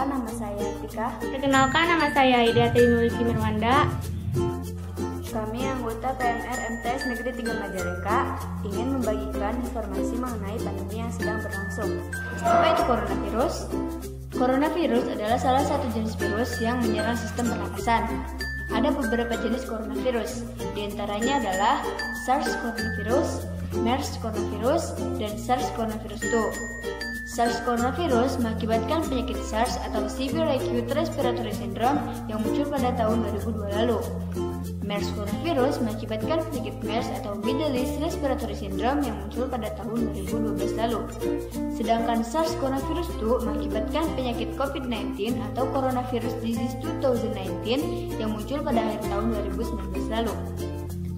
Perkenalkan, nama saya Tika. Perkenalkan, nama saya Aida Trinuliki Mirwanda. Kami anggota PMR MTS Negeri 3 Majalengka ingin membagikan informasi mengenai pandemi yang sedang berlangsung. Apa itu coronavirus? Coronavirus adalah salah satu jenis virus yang menyerang sistem pernapasan. Ada beberapa jenis coronavirus, di antaranya adalah SARS coronavirus, MERS coronavirus, dan SARS coronavirus 2. SARS coronavirus mengakibatkan penyakit SARS atau Severe Acute Respiratory Syndrome yang muncul pada tahun 2002 lalu. MERS coronavirus mengakibatkan penyakit MERS atau Middle East Respiratory Syndrome yang muncul pada tahun 2012 lalu. Sedangkan SARS coronavirus 2 mengakibatkan penyakit COVID-19 atau Coronavirus Disease 2019 yang muncul pada akhir tahun 2019 lalu.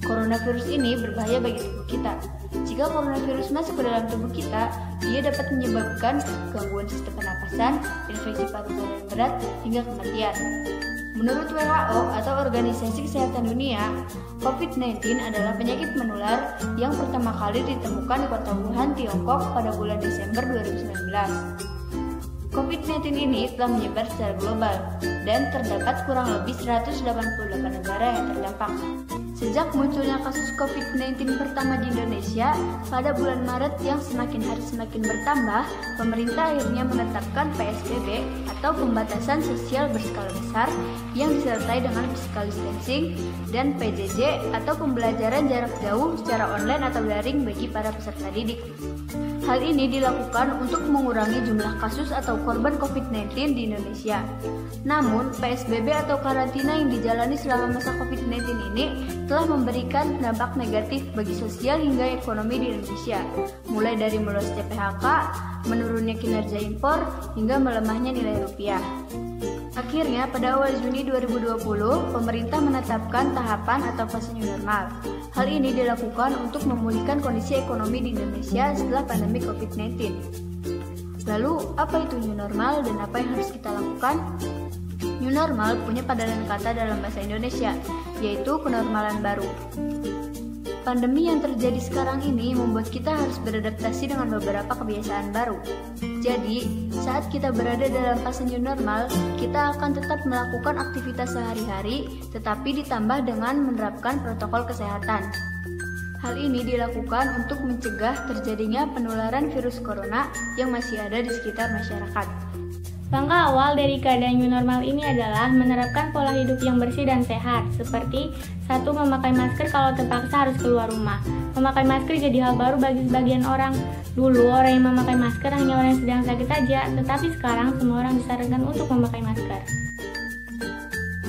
Coronavirus ini berbahaya bagi tubuh kita. Jika coronavirus masuk ke dalam tubuh kita, dia dapat menyebabkan gangguan sistem pernapasan, infeksi paru-paru yang berat, hingga kematian. Menurut WHO atau Organisasi Kesehatan Dunia, COVID-19 adalah penyakit menular yang pertama kali ditemukan di kota Wuhan, Tiongkok pada bulan Desember 2019. COVID-19 ini telah menyebar secara global dan terdapat kurang lebih 188 negara yang terdampak. Sejak munculnya kasus COVID-19 pertama di Indonesia pada bulan Maret yang semakin hari semakin bertambah, pemerintah akhirnya menetapkan PSBB atau pembatasan sosial berskala besar yang disertai dengan physical distancing dan PJJ atau pembelajaran jarak jauh secara online atau daring bagi para peserta didik. Hal ini dilakukan untuk mengurangi jumlah kasus atau korban COVID-19 di Indonesia. Namun, PSBB atau karantina yang dijalani selama masa COVID-19 ini telah memberikan dampak negatif bagi sosial hingga ekonomi di Indonesia, mulai dari meluasnya PHK, menurunnya kinerja impor, hingga melemahnya nilai rupiah. Akhirnya, pada awal Juni 2020, pemerintah menetapkan tahapan atau fase new normal. Hal ini dilakukan untuk memulihkan kondisi ekonomi di Indonesia setelah pandemi COVID-19. Lalu, apa itu new normal dan apa yang harus kita lakukan? New normal punya padanan kata dalam bahasa Indonesia, yaitu kenormalan baru. Pandemi yang terjadi sekarang ini membuat kita harus beradaptasi dengan beberapa kebiasaan baru. Jadi, saat kita berada dalam fase new normal, kita akan tetap melakukan aktivitas sehari-hari, tetapi ditambah dengan menerapkan protokol kesehatan. Hal ini dilakukan untuk mencegah terjadinya penularan virus corona yang masih ada di sekitar masyarakat. Langkah awal dari keadaan new normal ini adalah menerapkan pola hidup yang bersih dan sehat, seperti 1. Memakai masker kalau terpaksa harus keluar rumah. Memakai masker jadi hal baru bagi sebagian orang. Dulu orang yang memakai masker hanya orang yang sedang sakit saja, tetapi sekarang semua orang disarankan untuk memakai masker.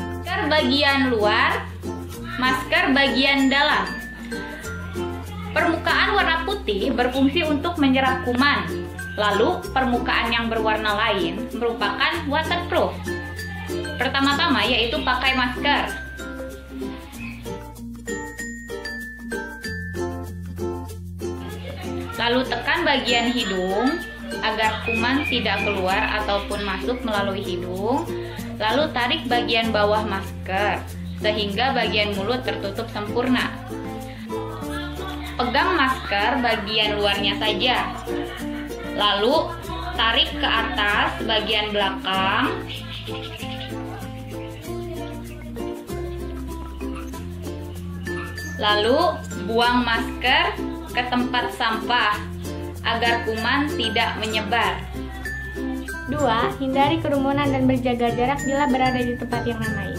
Masker bagian luar, masker bagian dalam. Permukaan warna putih berfungsi untuk menyerap kuman. Lalu, permukaan yang berwarna lain merupakan waterproof. Pertama-tama yaitu pakai masker. Lalu tekan bagian hidung agar kuman tidak keluar ataupun masuk melalui hidung. Lalu tarik bagian bawah masker sehingga bagian mulut tertutup sempurna. Pegang masker bagian luarnya saja. Lalu tarik ke atas bagian belakang. Lalu buang masker ke tempat sampah agar kuman tidak menyebar. 2. Hindari kerumunan dan berjaga jarak bila berada di tempat yang ramai.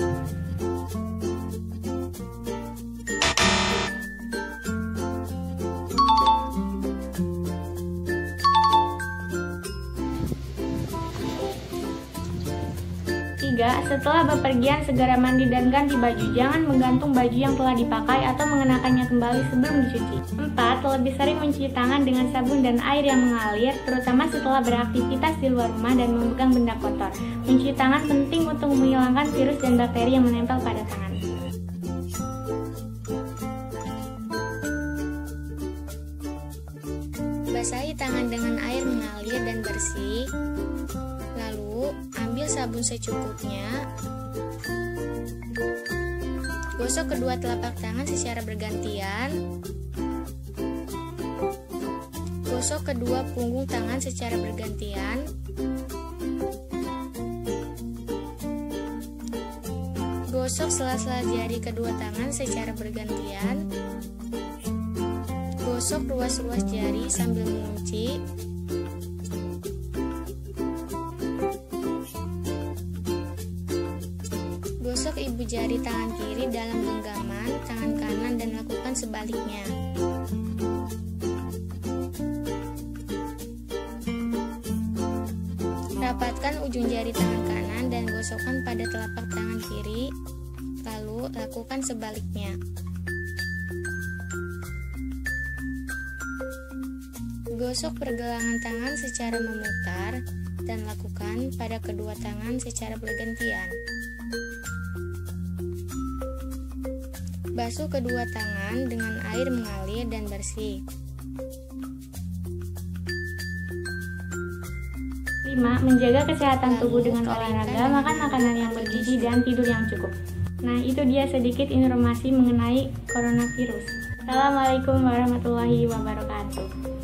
Setelah bepergian, segera mandi dan ganti baju. Jangan menggantung baju yang telah dipakai atau mengenakannya kembali sebelum dicuci. 4. Lebih sering mencuci tangan dengan sabun dan air yang mengalir, terutama setelah beraktivitas di luar rumah dan memegang benda kotor. Mencuci tangan penting untuk menghilangkan virus dan bakteri yang menempel pada tangan. Basahi tangan dengan air mengalir dan bersih. Lalu, ambil sabun secukupnya. Gosok kedua telapak tangan secara bergantian. Gosok kedua punggung tangan secara bergantian. Gosok sela-sela jari kedua tangan secara bergantian. Gosok ruas-ruas jari sambil mengunci. Gosok ibu jari tangan kiri dalam genggaman tangan kanan dan lakukan sebaliknya. Rapatkan ujung jari tangan kanan dan gosokkan pada telapak tangan kiri, lalu lakukan sebaliknya. Gosok pergelangan tangan secara memutar dan lakukan pada kedua tangan secara bergantian. Basuh kedua tangan dengan air mengalir dan bersih. 5. Menjaga kesehatan tubuh dengan olahraga, makan makanan yang bergizi, dan tidur yang cukup. Nah, itu dia sedikit informasi mengenai coronavirus. Assalamualaikum warahmatullahi wabarakatuh.